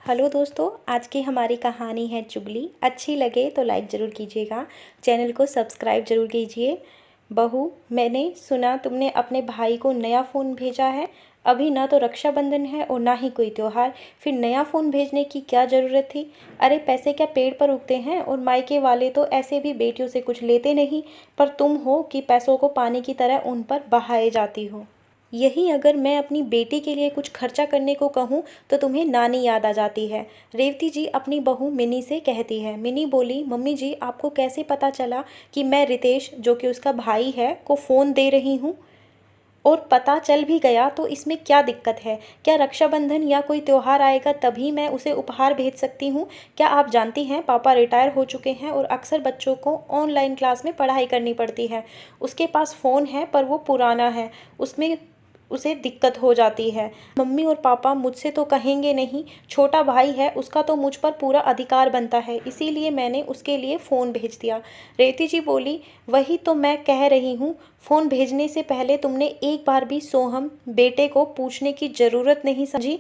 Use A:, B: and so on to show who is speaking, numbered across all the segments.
A: Hello दोस्तों, आज की हमारी कहानी है चुगली। अच्छी लगे तो लाइक ज़रूर कीजिएगा, चैनल को सब्सक्राइब ज़रूर कीजिए। बहू, मैंने सुना तुमने अपने भाई को नया फ़ोन भेजा है। अभी ना तो रक्षाबंधन है और ना ही कोई त्योहार, फिर नया फ़ोन भेजने की क्या ज़रूरत थी। अरे पैसे क्या पेड़ पर उगते हैं, और मायके वाले तो ऐसे भी बेटियों से कुछ लेते नहीं, पर तुम हो कि पैसों को पानी की तरह उन पर बहाए जाती हो। यही अगर मैं अपनी बेटी के लिए कुछ खर्चा करने को कहूँ तो तुम्हें नानी याद आ जाती है। रेवती जी अपनी बहू मिनी से कहती है। मिनी बोली, मम्मी जी आपको कैसे पता चला कि मैं रितेश, जो कि उसका भाई है, को फ़ोन दे रही हूँ? और पता चल भी गया तो इसमें क्या दिक्कत है? क्या रक्षाबंधन या कोई त्योहार आएगा तभी मैं उसे उपहार भेज सकती हूँ? क्या आप जानती हैं पापा रिटायर हो चुके हैं और अक्सर बच्चों को ऑनलाइन क्लास में पढ़ाई करनी पड़ती है। उसके पास फ़ोन है पर वो पुराना है, उसमें उसे दिक्कत हो जाती है। मम्मी और पापा मुझसे तो कहेंगे नहीं, छोटा भाई है, उसका तो मुझ पर पूरा अधिकार बनता है, इसीलिए मैंने उसके लिए फ़ोन भेज दिया। रेवती जी बोली, वही तो मैं कह रही हूँ, फ़ोन भेजने से पहले तुमने एक बार भी सोहम बेटे को पूछने की ज़रूरत नहीं समझी?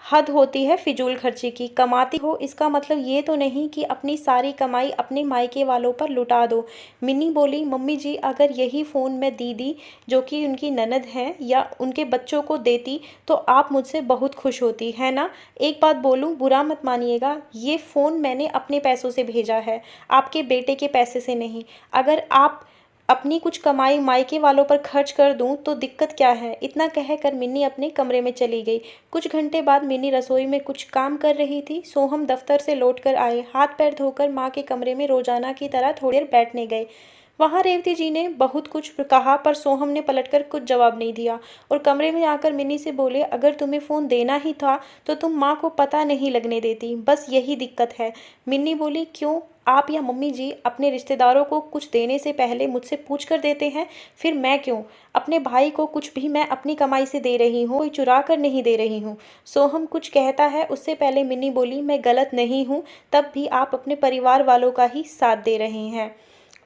A: हद होती है फिजूल खर्ची की। कमाती हो इसका मतलब ये तो नहीं कि अपनी सारी कमाई अपने मायके वालों पर लुटा दो। मिनी बोली, मम्मी जी अगर यही फ़ोन मैं दीदी, जो कि उनकी ननद हैं, या उनके बच्चों को देती तो आप मुझसे बहुत खुश होती है ना। एक बात बोलूँ, बुरा मत मानिएगा, ये फ़ोन मैंने अपने पैसों से भेजा है, आपके बेटे के पैसे से नहीं। अगर आप अपनी कुछ कमाई मायके वालों पर खर्च कर दूं तो दिक्कत क्या है? इतना कहकर मिन्नी अपने कमरे में चली गई। कुछ घंटे बाद मिन्नी रसोई में कुछ काम कर रही थी। सोहम दफ्तर से लौटकर आए, हाथ पैर धोकर माँ के कमरे में रोजाना की तरह थोड़ी देर बैठने गए। वहाँ रेवती जी ने बहुत कुछ कहा पर सोहम ने पलटकर कुछ जवाब नहीं दिया और कमरे में आकर मिन्नी से बोले, अगर तुम्हें फ़ोन देना ही था तो तुम माँ को पता नहीं लगने देती, बस यही दिक्कत है। मिन्नी बोली, क्यों? आप या मम्मी जी अपने रिश्तेदारों को कुछ देने से पहले मुझसे पूछ कर देते हैं, फिर मैं क्यों? अपने भाई को कुछ भी मैं अपनी कमाई से दे रही हूँ, कोई चुरा कर नहीं दे रही हूँ। सोहम कुछ कहता है उससे पहले मिन्नी बोली, मैं गलत नहीं हूँ, तब भी आप अपने परिवार वालों का ही साथ दे रहे हैं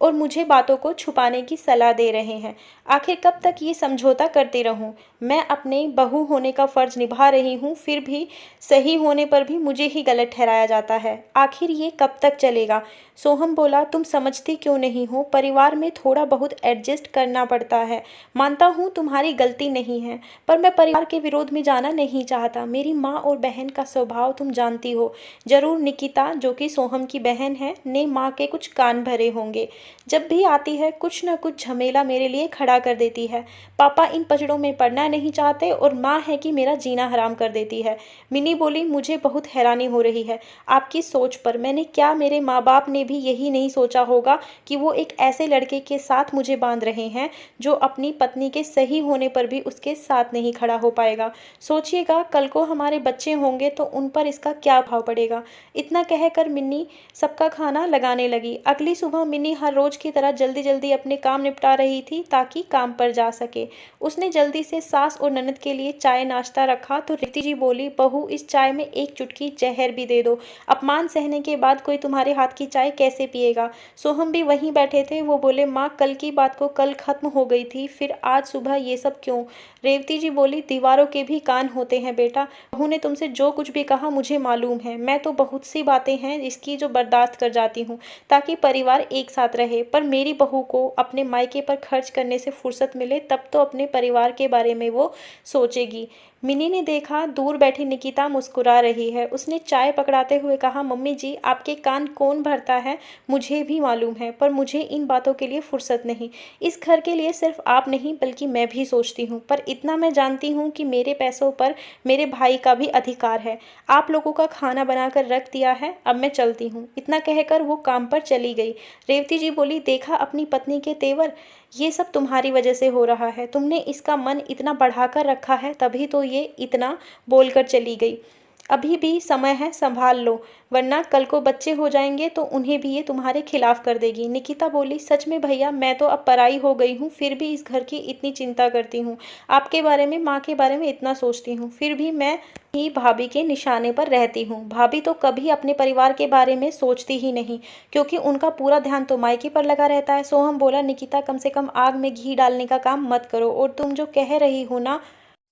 A: और मुझे बातों को छुपाने की सलाह दे रहे हैं। आखिर कब तक ये समझौता करती रहूं? मैं अपने बहू होने का फ़र्ज़ निभा रही हूँ, फिर भी सही होने पर भी मुझे ही गलत ठहराया जाता है। आखिर ये कब तक चलेगा? सोहम बोला, तुम समझती क्यों नहीं हो? परिवार में थोड़ा बहुत एडजस्ट करना पड़ता है। मानता हूँ तुम्हारी गलती नहीं है, पर मैं परिवार के विरोध में जाना नहीं चाहता। मेरी माँ और बहन का स्वभाव तुम जानती हो। जरूर निकिता, जो कि सोहम की बहन है, ने माँ के कुछ कान भरे होंगे। जब भी आती है कुछ न कुछ झमेला मेरे लिए खड़ा कर देती है। पापा इन पचड़ों में पड़ना नहीं चाहते और माँ है कि मेरा जीना हराम कर देती है। मिनी बोली, मुझे बहुत हैरानी हो रही है आपकी सोच पर। मैंने क्या, मेरे माँ बाप ने भी यही नहीं सोचा होगा कि वो एक ऐसे लड़के के साथ मुझे बांध रहे हैं जो अपनी पत्नी के सही होने पर भी उसके साथ नहीं खड़ा हो पाएगा। सोचिएगा, कल को हमारे बच्चे होंगे तो उन पर इसका क्या भाव पड़ेगा। इतना कहकर मिन्नी सबका खाना लगाने लगी। अगली सुबह मिन्नी हर रोज की तरह जल्दी जल्दी अपने काम निपटा रही थी ताकि काम पर जा सके। उसने जल्दी से सास और ननद के लिए चाय नाश्ता रखा तो रेवती जी बोली, बहू इस चाय में एक चुटकी जहर भी दे दो। अपमान सहने के बाद कोई तुम्हारे हाथ की चाय कैसे पिएगा? सोहम भी वहीं बैठे थे। वो बोले, माँ कल की बात को कल खत्म हो गई थी, फिर आज सुबह ये सब क्यों? रेवती जी बोली, दीवारों के भी कान होते हैं बेटा। बहू ने तुमसे जो कुछ भी कहा मुझे मालूम है। मैं तो बहुत सी बातें हैं इसकी जो बर्दाश्त कर जाती हूँ ताकि परिवार एक साथ रहे, पर मेरी बहू को अपने मायके पर खर्च करने से फुर्सत मिले तब तो अपने परिवार के बारे में वो सोचेगी। मिनी ने देखा दूर बैठी निकिता मुस्कुरा रही है। उसने चाय पकड़ाते हुए कहा, मम्मी जी आपके कान कौन भरता है मुझे भी मालूम है, पर मुझे इन बातों के लिए फुर्सत नहीं। इस घर के लिए सिर्फ आप नहीं बल्कि मैं भी सोचती हूँ, पर इतना मैं जानती हूँ कि मेरे पैसों पर मेरे भाई का भी अधिकार है। आप लोगों का खाना बनाकर रख दिया है, अब मैं चलती हूँ। इतना कहकर वो काम पर चली गई। रेवती जी बोली, देखा अपनी पत्नी के तेवर, ये सब तुम्हारी वजह से हो रहा है। तुमने इसका मन इतना बढ़ाकर रखा है तभी तो ये इतना बोलकर चली गई। अभी भी समय है, संभाल लो, वरना कल को बच्चे हो जाएंगे तो उन्हें भी ये तुम्हारे खिलाफ कर देगी। निकिता बोली, सच में भैया मैं तो अब पराई हो गई हूँ, फिर भी इस घर की इतनी चिंता करती हूँ, आपके बारे में, माँ के बारे में इतना सोचती हूँ, फिर भी मैं ही भाभी के निशाने पर रहती हूँ। भाभी तो कभी अपने परिवार के बारे में सोचती ही नहीं, क्योंकि उनका पूरा ध्यान तो मायके पर लगा रहता है। सोहम बोला, निकिता कम से कम आग में घी डालने का काम मत करो, और तुम जो कह रही हो ना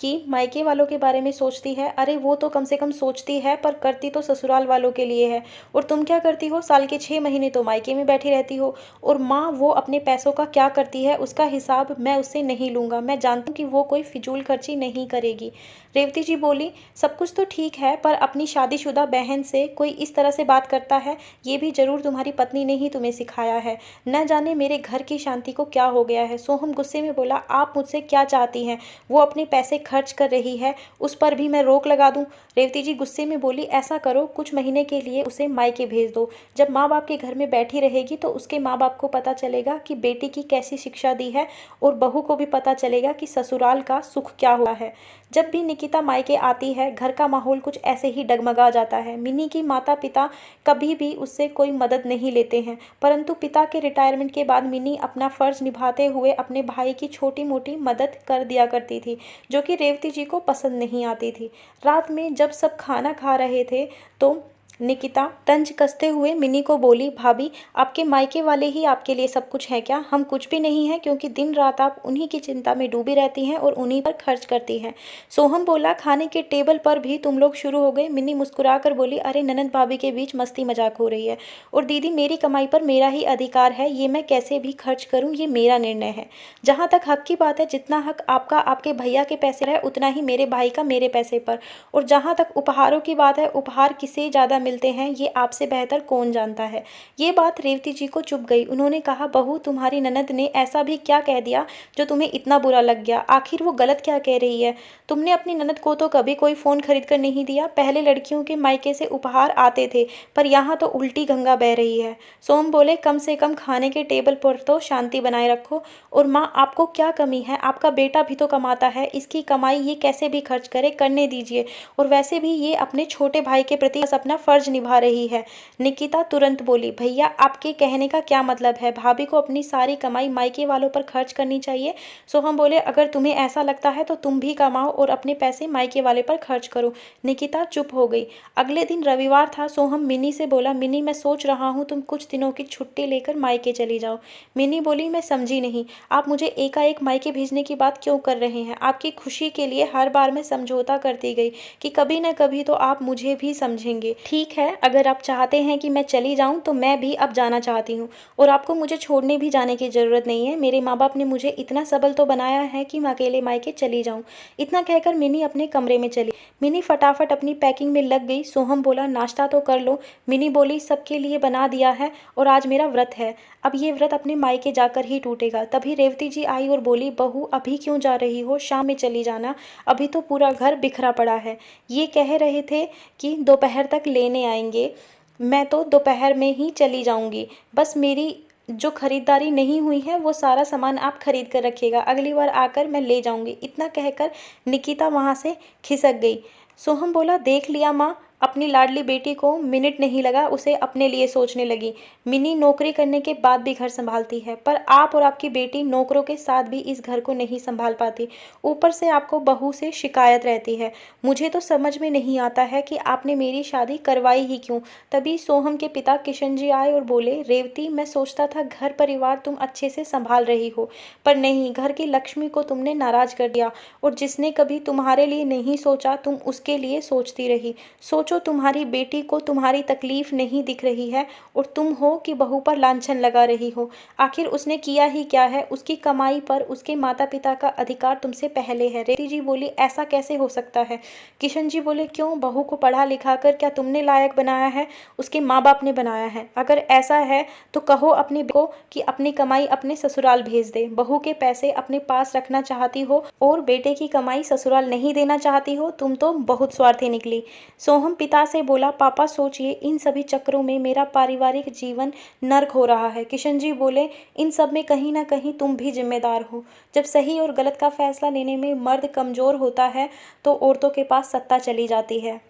A: कि मायके वालों के बारे में सोचती है। अरे वो तो कम से कम सोचती है, पर करती तो ससुराल वालों के लिए है। और तुम क्या करती हो, साल के 6 महीने तो मायके में बैठी रहती हो। और माँ वो अपने पैसों का क्या करती है उसका हिसाब मैं उससे नहीं लूँगा। मैं जानती हूँ कि वो कोई फिजूल खर्ची नहीं करेगी। रेवती जी बोली, सब कुछ तो ठीक है, पर अपनी शादीशुदा बहन से कोई इस तरह से बात करता है, ये भी जरूर तुम्हारी पत्नी ने ही तुम्हें सिखाया है। न जाने मेरे घर की शांति को क्या हो गया है। सोहम गुस्से में बोला, आप मुझसे क्या चाहती हैं? वो अपने पैसे खर्च कर रही है, उस पर भी मैं रोक लगा दूं? रेवती जी गुस्से में बोली, ऐसा करो, कुछ महीने के लिए उसे मायके भेज दो। जब माँ बाप के घर में बैठी रहेगी तो उसके माँ बाप को पता चलेगा कि बेटी की कैसी शिक्षा दी है, और बहू को भी पता चलेगा कि ससुराल का सुख क्या हुआ है। जब भी निकिता मायके आती है, घर का माहौल कुछ ऐसे ही डगमगा जाता है। मिनी की माता पिता कभी भी उससे कोई मदद नहीं लेते हैं, परंतु पिता के रिटायरमेंट के बाद मिनी अपना फ़र्ज़ निभाते हुए अपने भाई की छोटी मोटी मदद कर दिया करती थी, जो कि रेवती जी को पसंद नहीं आती थी। रात में जब सब खाना खा रहे थे तो निकिता तंज कसते हुए मिनी को बोली, भाभी आपके मायके वाले ही आपके लिए सब कुछ है क्या? हम कुछ भी नहीं है, क्योंकि दिन रात आप उन्हीं की चिंता में डूबी रहती हैं और उन्हीं पर खर्च करती हैं। सोहम बोला, खाने के टेबल पर भी तुम लोग शुरू हो गए। मिनी मुस्कुराकर बोली, अरे ननद भाभी के बीच मस्ती मजाक हो रही है। और दीदी मेरी कमाई पर मेरा ही अधिकार है, ये मैं कैसे भी खर्च करूँ ये मेरा निर्णय है। जहाँ तक हक की बात है, जितना हक आपका आपके भैया के पैसे है उतना ही मेरे भाई का मेरे पैसे पर। और जहाँ तक उपहारों की बात है, उपहार किसे ज़्यादा मिलते हैं ये आपसे बेहतर कौन जानता है। ये बात रेवती जी को चुभ गई। उन्होंने कहा, बहू तुम्हारी ननद ने ऐसा भी क्या कह दिया जो तुम्हें इतना बुरा लग गया? आखिर वो गलत क्या कह रही है? तुमने अपनी ननद को तो कभी कोई फ़ोन खरीद कर नहीं दिया। पहले लड़कियों के मायके से उपहार आते थे, पर यहाँ तो उल्टी गंगा बह रही है। सोम बोले, कम से कम खाने के टेबल पर तो शांति बनाए रखो। और माँ आपको क्या कमी है? आपका बेटा भी तो कमाता है, इसकी कमाई ये कैसे भी खर्च करे, करने दीजिए। और वैसे भी ये अपने छोटे भाई के प्रति बस अपना फर्ज निभा रही है। निकिता तुरंत बोली, भैया आपके कहने का क्या मतलब है? भाभी को अपनी सारी कमाई मायके वालों पर खर्च करनी चाहिए। सोहम बोले, अगर तुम्हें ऐसा लगता है तो तुम भी कमाओ और अपने पैसे मायके वाले पर खर्च करो। निकिता चुप हो गई। अगले दिन रविवार था। सोहम मिनी से बोला, मिनी मैं सोच रहा हूँ तुम कुछ दिनों की छुट्टी लेकर मायके चली जाओ। मिनी बोली, मैं समझी नहीं, आप मुझे एकाएक मायके भेजने की बात क्यों कर रहे हैं? आपकी खुशी के लिए हर बार मैं समझौता करती गई कि कभी न कभी तो आप मुझे भी समझेंगे। ठीक है, अगर आप चाहते हैं कि मैं चली जाऊं तो मैं भी अब जाना चाहती हूं, और आपको मुझे छोड़ने भी जाने की ज़रूरत नहीं है। मेरे माँ बाप ने मुझे इतना सबल तो बनाया है कि मैं अकेले मायके चली जाऊं। इतना कहकर मिनी अपने कमरे में चली। मिनी फटाफट अपनी पैकिंग में लग गई। सोहम बोला, नाश्ता तो कर लो। मिनी बोली, सबके लिए बना दिया है और आज मेरा व्रत है, अब ये व्रत अपने मायके जाकर ही टूटेगा। तभी रेवती जी आई और बोली, बहू अभी क्यों जा रही हो? शाम में चली जाना, अभी तो पूरा घर बिखरा पड़ा है। ये कह रहे थे कि दोपहर तक लेने आएंगे, मैं तो दोपहर में ही चली जाऊंगी। बस मेरी जो खरीदारी नहीं हुई है वो सारा सामान आप खरीद कर रखिएगा, अगली बार आकर मैं ले जाऊंगी। इतना कहकर निकिता वहाँ से खिसक गई। सोहम बोला, देख लिया माँ, अपनी लाडली बेटी को मिनट नहीं लगा उसे अपने लिए सोचने लगी। मिनी नौकरी करने के बाद भी घर संभालती है, पर आप और आपकी बेटी नौकरों के साथ भी इस घर को नहीं संभाल पाती। ऊपर से आपको बहू से शिकायत रहती है। मुझे तो समझ में नहीं आता है कि आपने मेरी शादी करवाई ही क्यों। तभी सोहम के पिता किशन जी आए और बोले, रेवती मैं सोचता था घर परिवार तुम अच्छे से संभाल रही हो, पर नहीं, घर की लक्ष्मी को तुमने नाराज कर दिया। और जिसने कभी तुम्हारे लिए नहीं सोचा तुम उसके लिए सोचती रही। सोचो, तुम्हारी बेटी को तुम्हारी तकलीफ नहीं दिख रही है और तुम हो कि बहू पर लांछन लगा रही हो। आखिर उसने किया ही क्या है? उसकी कमाई पर उसके माता पिता का अधिकार तुमसे पहले है। रेवती जी बोली, ऐसा कैसे हो सकता है? किशन जी बोले, क्यों? बहू को पढ़ा लिखा कर क्या तुमने लायक बनाया है? उसके माँ बाप ने बनाया है। अगर ऐसा है तो कहो अपनी को कि अपनी कमाई अपने ससुराल भेज दे। बहू के पैसे अपने पास रखना चाहती हो और बेटे की कमाई ससुराल नहीं देना चाहती हो। तुम तो बहुत स्वार्थी निकली। सोहम पिता से बोला, पापा सोचिए, इन सभी चक्रों में मेरा पारिवारिक जीवन नर्क हो रहा है। किशन जी बोले, इन सब में कहीं ना कहीं तुम भी जिम्मेदार हो। जब सही और गलत का फैसला लेने में मर्द कमज़ोर होता है तो औरतों के पास सत्ता चली जाती है।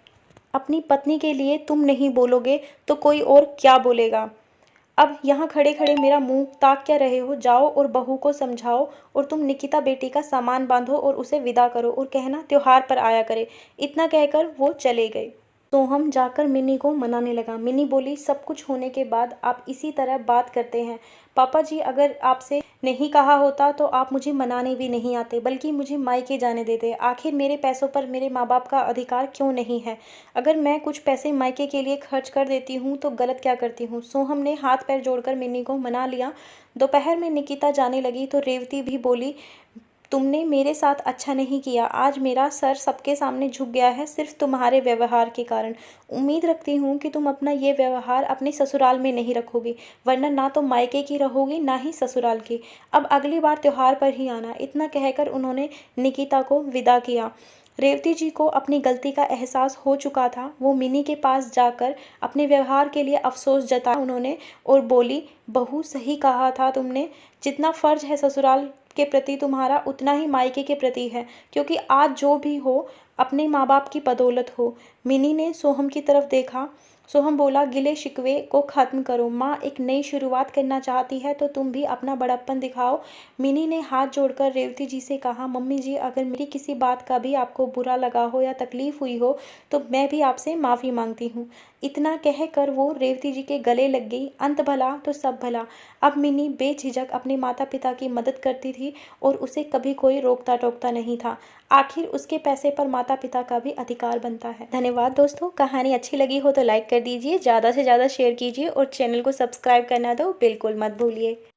A: अपनी पत्नी के लिए तुम नहीं बोलोगे तो कोई और क्या बोलेगा? अब यहाँ खड़े खड़े मेरा मुंह ताक क्या रहे हो? जाओ और बहू को समझाओ और तुम निकिता बेटी का सामान बांधो और उसे विदा करो और कहना त्योहार पर आया करे। इतना कहकर वो चले गए। सोहम जाकर मिनी को मनाने लगा। मिनी बोली, सब कुछ होने के बाद आप इसी तरह बात करते हैं। पापा जी, अगर आपसे नहीं कहा होता तो आप मुझे मनाने भी नहीं आते, बल्कि मुझे मायके जाने देते। आखिर मेरे पैसों पर मेरे माँ बाप का अधिकार क्यों नहीं है? अगर मैं कुछ पैसे मायके के लिए खर्च कर देती हूँ तो गलत क्या करती हूँ? सोहम ने हाथ पैर जोड़कर मिनी को मना लिया। दोपहर में निकिता जाने लगी तो रेवती भी बोली, तुमने मेरे साथ अच्छा नहीं किया। आज मेरा सर सबके सामने झुक गया है, सिर्फ तुम्हारे व्यवहार के कारण। उम्मीद रखती हूँ कि तुम अपना ये व्यवहार अपने ससुराल में नहीं रखोगी, वरना ना तो मायके की रहोगी ना ही ससुराल की। अब अगली बार त्योहार पर ही आना। इतना कहकर उन्होंने निकिता को विदा किया। रेवती जी को अपनी गलती का एहसास हो चुका था। वो मिनी के पास जाकर अपने व्यवहार के लिए अफसोस जताया उन्होंने और बोली, बहू, सही कहा था तुमने। जितना फ़र्ज है ससुराल के प्रति तुम्हारा, उतना ही मायके के प्रति है, क्योंकि आज जो भी हो अपने माँ बाप की बदौलत हो। मिनी ने सोहम की तरफ देखा। सोहम बोला, गिले शिकवे को ख़त्म करो। माँ एक नई शुरुआत करना चाहती है तो तुम भी अपना बड़प्पन दिखाओ। मिनी ने हाथ जोड़कर रेवती जी से कहा, मम्मी जी, अगर मेरी किसी बात का भी आपको बुरा लगा हो या तकलीफ़ हुई हो तो मैं भी आपसे माफ़ी मांगती हूँ। इतना कहकर वो रेवती जी के गले लग गई। अंत भला तो सब भला। अब मिनी बेझिझक अपने माता पिता की मदद करती थी और उसे कभी कोई रोकता टोकता नहीं था। आखिर उसके पैसे पर माता पिता का भी अधिकार बनता है। धन्यवाद दोस्तों। कहानी अच्छी लगी हो तो लाइक कर दीजिए, ज़्यादा से ज़्यादा शेयर कीजिए और चैनल को सब्सक्राइब करना तो बिल्कुल मत भूलिए।